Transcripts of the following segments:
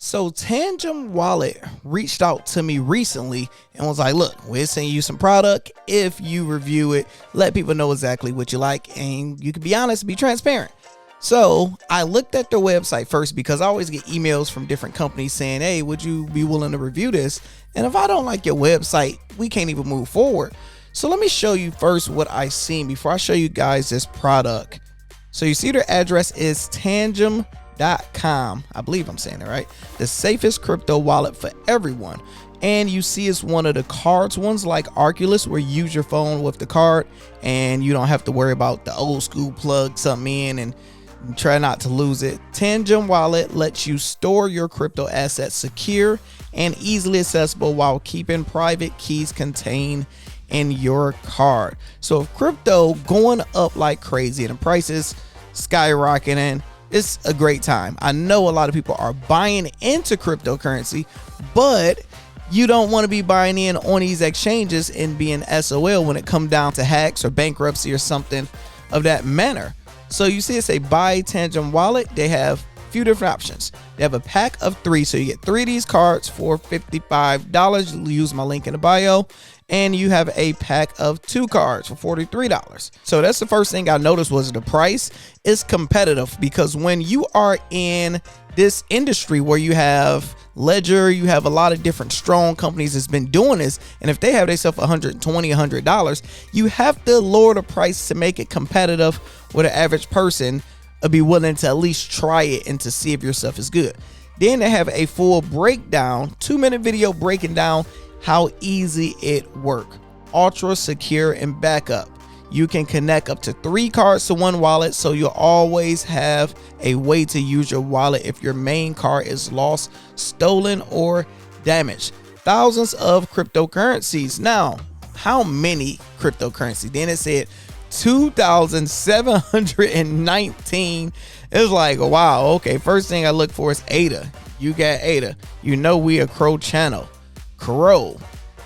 So Tangem Wallet reached out to me recently and was like, look, we're sending you some product. If you review it, let people know exactly what you like, and you can be honest, be transparent. So I looked at their website first because I always get emails from different companies saying, hey, would you be willing to review this? And if I don't like your website, we can't even move forward. So let me show you first what I seen before I show you guys this product. So you see their address is Tangem.com. I believe I'm saying it right. The safest crypto wallet for everyone. And you see it's one of the cards ones like Oculus, where you use your phone with the card and you don't have to worry about the old school plug something in and try not to lose it. Tangem Wallet lets you store your crypto assets secure and easily accessible while keeping private keys contained in your card. So if crypto going up like crazy and the prices skyrocketing, it's a great time. I know a lot of people are buying into cryptocurrency, but you don't want to be buying in on these exchanges and being SOL when it comes down to hacks or bankruptcy or something of that manner. So you see it's a buy Tangem Wallet. They have a few different options. They have a pack of 3, so you get 3 of these cards for $55. Use my link in the bio. And you have a pack of 2 cards for $43. So that's the first thing I noticed was the price is competitive, because when you are in this industry where you have Ledger, you have a lot of different strong companies that's been doing this, and if they have themselves $120, $100, you have to lower the price to make it competitive with an average person be willing to at least try it and to see if your stuff is good. Then they have a full breakdown, 2-minute video breaking down how easy it work. Ultra secure and backup. You can connect up to 3 cards to one wallet, so you'll always have a way to use your wallet if your main card is lost, stolen, or damaged. Thousands of cryptocurrencies. Now, how many cryptocurrencies? Then it said 2,719. It's like, wow, okay. First thing I look for is ADA. You got ADA. You know we a Crow channel. Crow,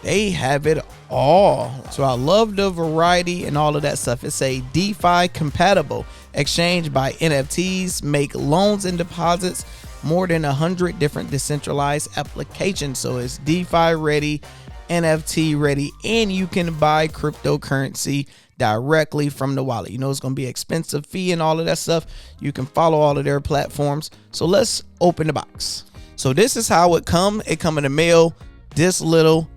they have it all. So I love the variety and all of that stuff. It's a DeFi compatible exchange by NFTs, make loans and deposits, more than 100 different decentralized applications. So it's DeFi ready, NFT ready, and you can buy cryptocurrency directly from the wallet. You know it's going to be expensive fee and all of that stuff. You can follow all of their platforms. So let's open the box. So this is how it come. It come in the mail. This little,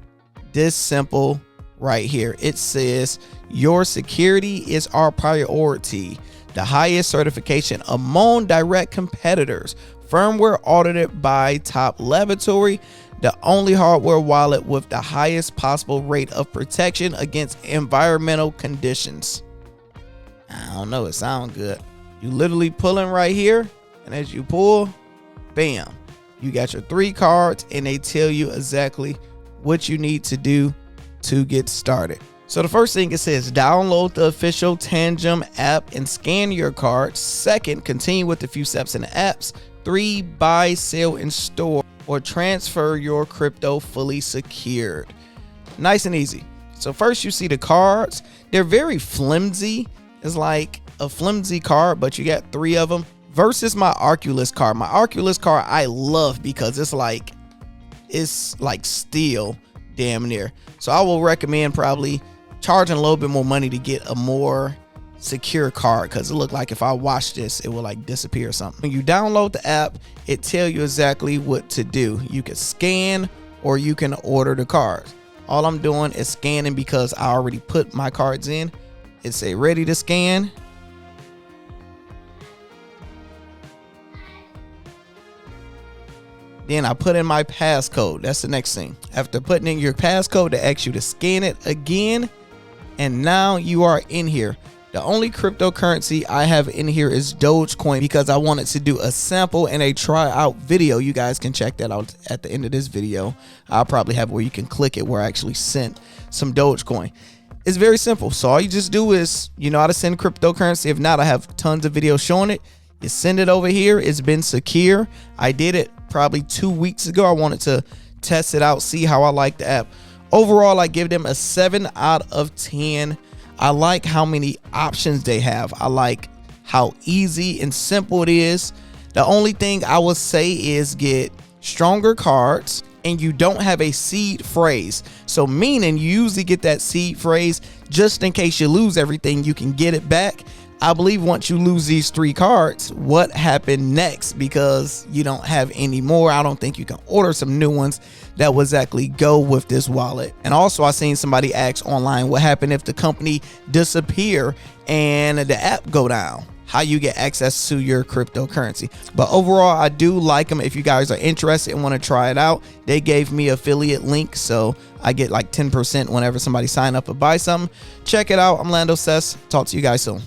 this simple right here. It says your security is our priority. The highest certification among direct competitors. Firmware audited by Top Laboratory. The only hardware wallet with the highest possible rate of protection against environmental conditions. I don't know, it sounds good. You literally pulling right here, and as you pull, bam. You got your 3 cards, and they tell you exactly what you need to do to get started. So the first thing it says, download the official Tangem app and scan your card. Second, continue with a few steps in the apps. 3, buy, sell, and store or transfer your crypto fully secured. Nice and easy. So first you see the cards. They're very flimsy. It's like a flimsy card, but you got 3 of them. Versus my Oculus card. My Oculus card I love because it's like steel damn near. So I will recommend probably charging a little bit more money to get a more secure card, because it looked like if I watch this it will like disappear or something. When you download the app, it tell you exactly what to do. You can scan or you can order the cards. All I'm doing is scanning because I already put my cards in. It's a ready to scan. Then I put in my passcode. That's the next thing. After putting in your passcode, they ask you to scan it again. And now you are in here. The only cryptocurrency I have in here is Dogecoin, because I wanted to do a sample and a try out video. You guys can check that out at the end of this video. I'll probably have where you can click it where I actually sent some Dogecoin. It's very simple. So all you just do is, you know how to send cryptocurrency. If not, I have tons of videos showing it. You send it over here. It's been secure. I did it probably 2 weeks ago. I wanted to test it out, see how I like the app. Overall, I give them a 7 out of 10. I like how many options they have. I like how easy and simple it is. The only thing I would say is get stronger cards, and you don't have a seed phrase. So meaning you usually get that seed phrase just in case you lose everything, you can get it back. I believe once you lose these 3 cards, what happened next? Because you don't have any more, I don't think you can order some new ones that would exactly go with this wallet. And also I seen somebody ask online, what happened if the company disappear and the app go down? How you get access to your cryptocurrency. But overall, I do like them. If you guys are interested and want to try it out, they gave me affiliate link, so I get like 10% whenever somebody sign up or buy something. Check it out. I'm Lando Cess. Talk to you guys soon.